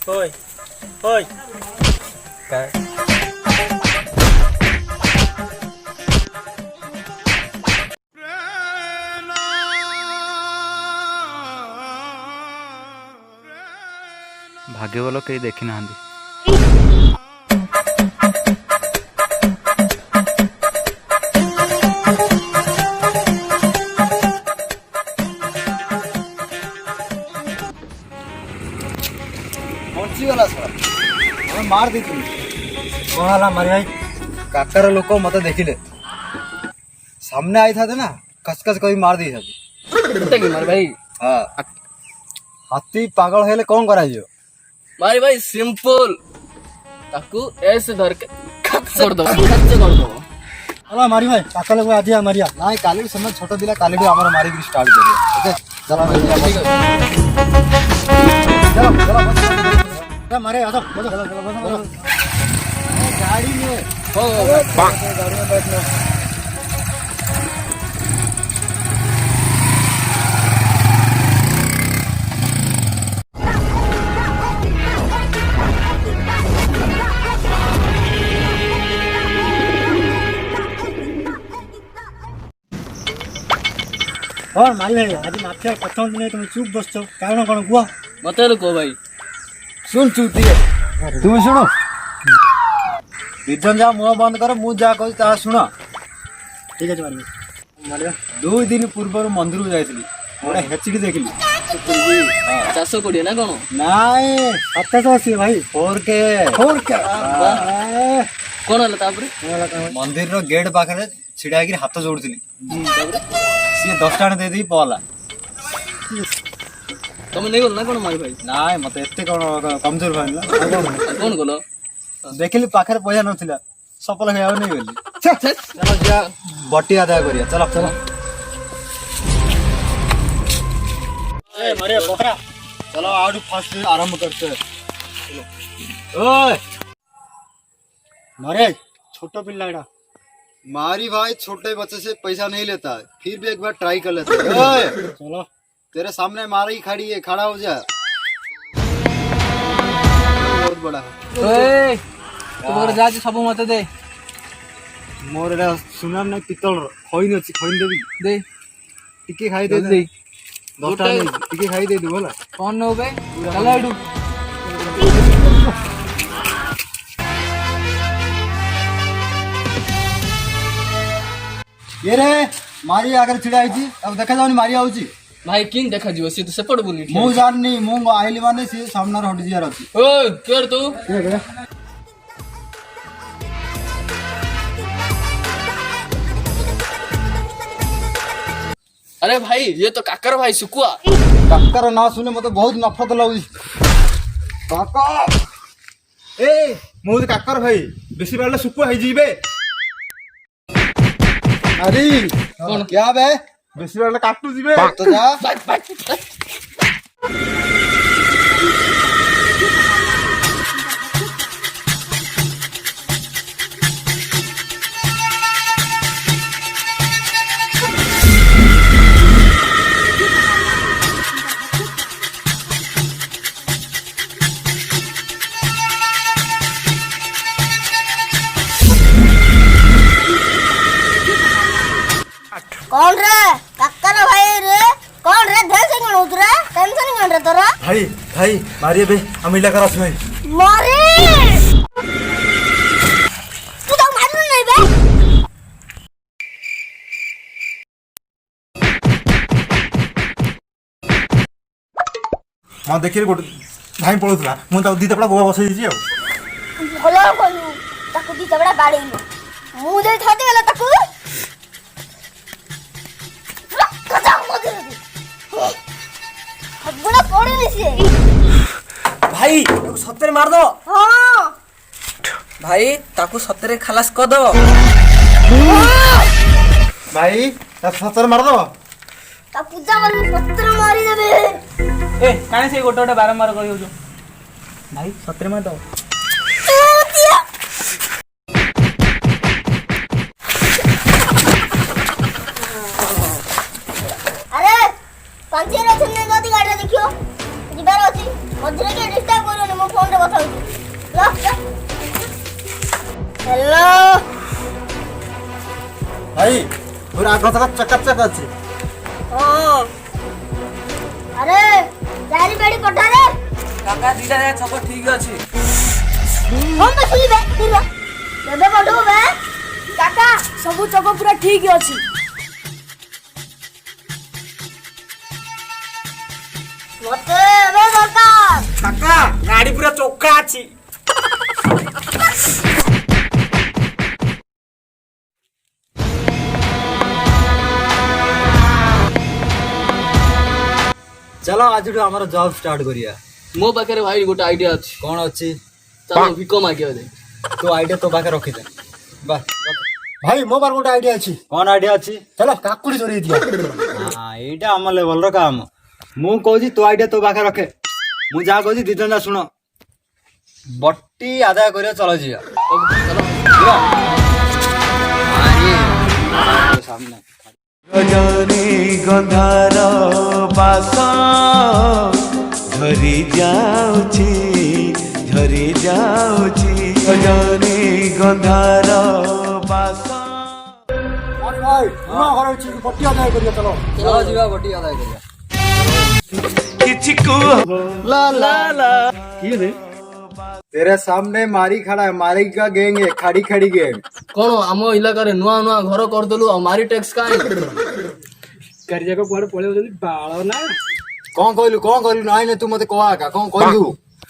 Oi, oi. काय भाग्य बोलो कहीं देखी ना गला मार दी कौन मारे भाई काकर लोक मत देखिले सामने आई था ना कसकस कभी मार दी मार भाई हाँ हाथी पागल हेले कौन करा मारे भाई सिंपल ताकू ऐसे धर के कर दो कर दो अला मारी भाई काका लोग आज मारिया ना काली समय छोटा दिला काली भी हमारा मारी की स्टार्ट करिए ओके चलो चलो मारे आ जाओ चलो गाड़ी में गाड़ी में बैठना और मारी भाई आज माफिया प्रथम दिन तुम चुप बस कारण कौन कुह मत को भाई सुन चुप तुम शुणु विजन जा मुह बंद कर मु जा कही ता शुण ठीक है मारी 2 दिन पूर्व मंदिर को जाइली गोटे हेचिकी देखली चाष कोड़े ना कौन नाई 780 भाई 4K कौन है मंदिर रो गेट पाखे छिड़ा हाथ जोड़ती सी 10 टाण दे दी पला तुम नहीं बोल ना कौन मारी भाई नाई मत एते कौन कमजोर भाई कौन बोलो देखिली पाखे पैसा नथिला सफल खाया नहीं बोली चलो जा बटी आदाय करिया चलो चलो ए मारे बकरा चलो आउट फास्ट आरंभ करते हैं ओए मारे छोटा पिल्लाड़ा मारी भाई छोटे बच्चे से पैसा नहीं लेता फिर भी एक बार ट्राई कर लेते हैं चलो तेरे सामने मारी खड़ी है खड़ा हो जा बहुत बड़ा है तोर जाज सब मत दे मोर एटा सुनार नहीं पितल खइन अछि खइन देबी दे टिके खाई दे दे 10 टा नहीं टिके खाई दे दू भला कौन नो बे चला इडू ये रे मारी आकर छिड़ा आइची अब देखा जाउनी मारी आउची भाई किन देखा जीव सी तो सेपट बोली मु जाननी मु आइली माने से सामना हट जियार अछि ओ केर तू अरे भाई ये तो काकर भाई सुकुआ काकर ना सुने मते बहुत नफरत लाउची काका ए मु काकर भाई बेसी बारले सुकुआ है जीबे अरे कौन क्या बे बेसी बारले काटू जीबे तो जा कौन रे काकर भाई रे कौन रे ध्यान से उतरे टेंशन नहीं रे तोरा भाई भाई मारिए बे हम इलाका रस भाई मारे तू तो मारू नहीं बे मैं देखिए गोटे भाई पड़ोला मुझे दीदा पड़ा गोवा बसई जी भलो कोनु ताको दी तबड़ा बाड़ेइलो ମୁଁ ଦେଇ ଥାନ୍ତି ଗଲା ତାକୁ କଚା ମଦିରବି ହବୁଣା ପଡେନି ସିଏ। ଭାଇ ତାକୁ ସତରେ ମାରଦବ। ହଁ ଭାଇ ତାକୁ ସତରେ ଖାଲାସ କରିଦବ। ଭାଇ ତା ସତରେ ମାରଦବ। ତା ପୂଜା କରି ପତ୍ର ମାରିଦେବେ। ଏ କାହିଁ ସେଇ ଗୋଟେ ଗୋଟେ ବାରମ୍ବାର କହି ହଉଛୁ। ଭାଇ ସତରେ ମାରଦବ। ଆରେ ପାଞ୍ଚରେ ଅଛନ୍ତି ଯଦି ଗାଡ଼ିରେ ଦେଖିବ ଯିବାର ଅଛି ମଝିରେ କିଏ ଡିଷ୍ଟର୍ବ କରିବନି। ମୁଁ ଫୋନରେ କଥା ହଉଛି। ହ୍ୟାଲୋ ଭାଇ ପୁରା ଆଗ ତକ ଚକାଚକ ଅଛି। ହଁ ଆରେ ଚାରି ବେଡି ପଠାରେ କାକା ଦିଟା ଯାକ ଛକ ଠିକ ଅଛି। ହଁ ତ ଶୁଣିବେ କେବେ ପଠଉ ବେ କାକା ସବୁ ଚକ ପୁରା ଠିକ ଅଛି। ମତେ ଏବେ ଦରକାର। କାକା ଗାଡି ପୁରା ଚକା ଅଛି। ଚାଲ ଆଜିଠୁ ଆମର ଜବ୍ ଷ୍ଟାର୍ଟ କରିବା। ମୋ ପାଖରେ ଭାଇ ଗୋଟେ ଆଇଡିଆ ଅଛି। କଣ ଅଛି? ଚାଲ ଭିକ ମାଗିବା ଦେ। ତୋ ଆଇଡିଆ ତୋ ପାଖରେ ରଖିଦେ। ବାସ୍ ଭାଇ ମୋ ପାଖରେ ଗୋଟେ ଆଇଡିଆ ଅଛି। କଣ ଆଇଡିଆ ଅଛି? ଚାଲ କାକୁଡି ଚୋରେଇ ଦିଅ। ଏଇଟା ଆମ ଲେଭେଲର କାମ। ମୁଁ କହୁଛି ତୋ ଆଇଡିଆ ତୋ ପାଖରେ ରଖେ। ମୁଁ ଯାହା କହୁଛି ଦି ଜଣ ଶୁଣ। ବଟି ଆଦାୟ କରିବା ଚଳ ଯିବା। ସାମନେ गजनी गंधार बास झरी जाऊची गजनी गंधार बास। ଆରେ ଭାଇ ନୂଆ ଘର ଅଛି ବଟି ଆଦାୟ କରିବା ଚାଲ। ଚଳ ଯିବା ବଟି ଆଦାୟ କରିବା। किछि को तेरे सामने मारी खड़ा है। मारी का गैंग है। खड़ी खड़ी गैंग। କଣ ଆମ ଇଲାକାରେ ନୂଆ ନୂଆ ଘର କରିଦେଲୁ ଆଉ ମାରି ଟ୍ୟାକ୍ସ କାଇଁ? କାରିଯାକ କୁଆଡେ ପଳେଇଉଛନ୍ତି ବାଳ ନା। କଣ କହିଲୁ ନାଇଁ ନାଇଁ ତୁ ମତେ କହ ଆକା କଣ କହିଲୁ?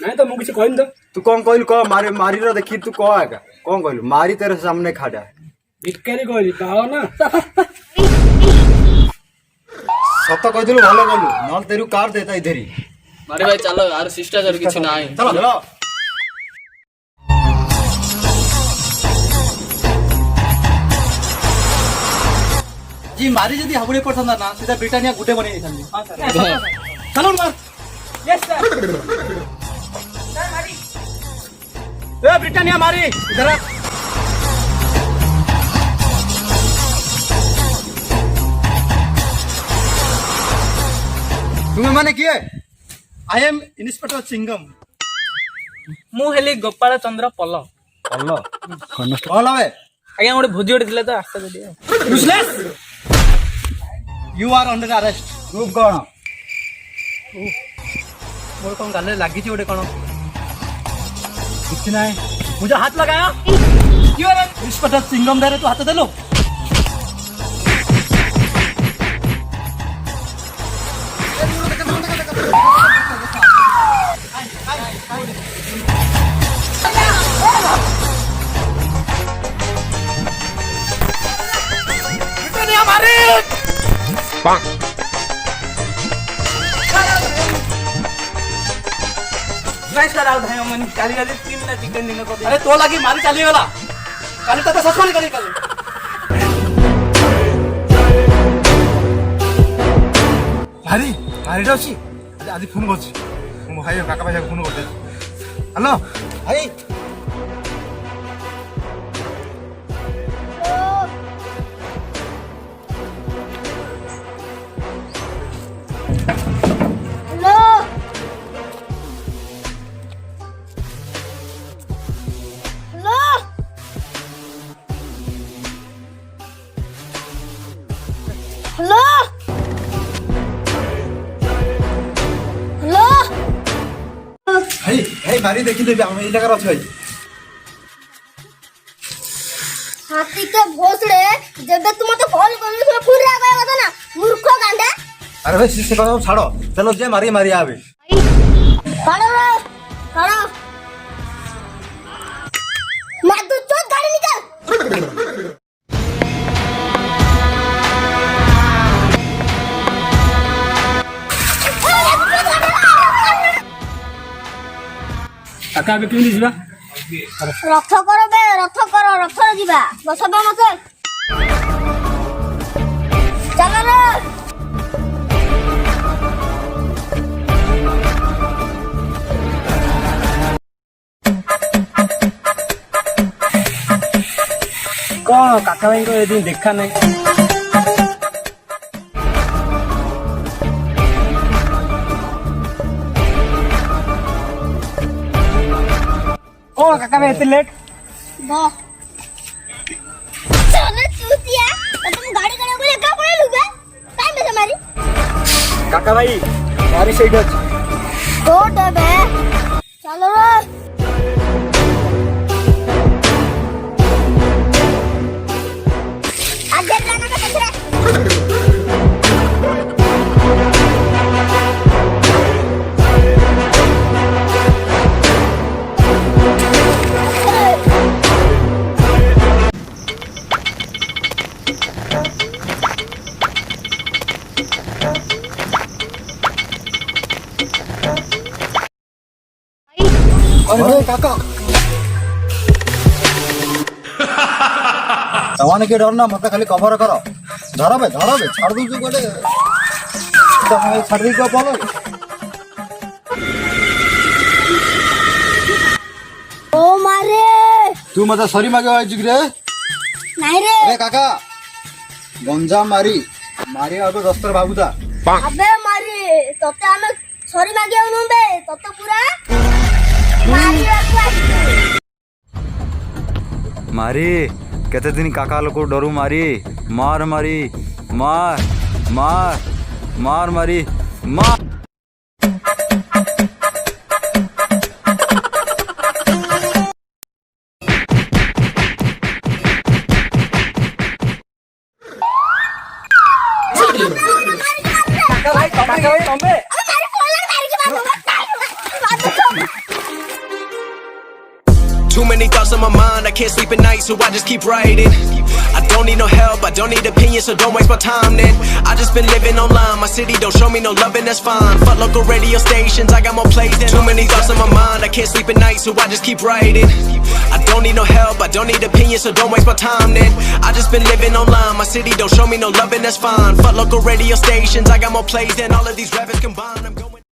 ନାଇଁ ତ ମୁଁ କିଛି କହିନି ତ। ତୁ କଣ କହିଲୁ କହ। ମାରିର ଦେଖି ତୁ କହ ଆକା କଣ କହିଲୁ? ମାରି ତେरे सामने खड़ा है। ଭିକାରୀ କହିଲି ବାଳ ନା। ସତ କହିଥିଲୁ ଭଲ କଲୁ ନହେଲେ ତେରୁ କାର ଦେତା ଇଧରି। ମାରି ଭାଇ ଚାଲ ଆର ଶିଷ୍ଟାଚାର କିଛି ନାହିଁ। चलो चलो जी मारी जदी हाबुड़े पड़थंदा ना सीधा ब्रिटानिया गुटे बने थांदी। हां सर चलो मार। यस सर ए ब्रिटानिया मारी इधर आ। तुम्हें माने किए? I am inspector Chingam. ମୁଁ ହେଲି ଗୋପାଳ ଚନ୍ଦ୍ର ପଲ। ଭଲ ଭଲ ବେ। ଆଜ୍ଞା ଗୋଟେ ଭୋଜି ଗୋଟେ ଥିଲା ତ ଆସ୍ତେ ଟିକେ। Useless you are under arrest. Group କଣ? मोर कोन गाले लागी छी ओडे कोन किछि नाही। मुझे हाथ लगाया। यू आर इंस्पेक्टर चिंगम दे रे तू हाथ देलो। अरे तो लगी मारी चली गला काली तो सस्पेंड करी काली। भारी भारी जाउची आज फोन करछि। मो भाई काका भाई फोन करते। हेलो भाई हेलो हेलो हेलो हेलो भाई भाई मारी देखि देबे हम ई जगह अछि भाई। हाथी के भोसड़े जब तुम तो कॉल कर लो फिर आ गया था ना मूर्ख गांडा। अरे भाई से बात छाड़ो चलो जे मारी मारी आवे। खड़ो रे खड़ो मैं तो चोट गाड़ी निकाल। କାକା ଏବେ କେମିତି ଯିବା? ରଥ କର ବେ, ରଥ କର, ରଥରେ ଯିବା। ବସ ବେ ମତେ। ଚାଲ ରେ। କଣ କାକା ଭାଇଙ୍କ ଏଦିନ ଦେଖା ନାହିଁ? କଣ କାକା ଭାଇ ଏତେ ଲେଟ୍? ଚାଲ ଚୁତିଆ, ତତେ ଗାଡ଼ି କରିବାକୁ ଏକା ପଳେଇଲୁ ବେ। କାଇଁ ବେସ ମାରି? କାକା ଭାଇ ମାରି ସେଇଠି ଅଛି। କୋଟେ ବେ? ଚାଲ ରେ। ଆଗେ ଜାନା କେ ପଛରେ। अरे काका तवाने के डरना मत खाली कवर करो धर बे छाड़ दूँ गोटे छाड़ दी बोलो ओ मारे तू मत सरी मागे आई रे नहीं रे। अरे काका गंजा मारी आगे दस्तर भाबुता अबे मारी तते हमें सॉरी मागे नु बे तते पूरा मारी रखू मारी केते दिन काका लोक डरू मारी मार मारी मार मार मार मारी मार Too many thoughts on my mind, I can't sleep at night, so I just keep writing. I don't need no help, I don't need opinions, so don't waste my time then. I just been living online, my city don't show me no love and that's fine. Fuck local radio stations, I got more plays than too many thoughts on my mind, I can't sleep at night, so I just keep writing. I don't need no help, I don't need opinions, so don't waste my time then. I just been living online, my city don't show me no love and that's fine. Fuck local radio stations, I got more plays than all of these rappers combined. I'm going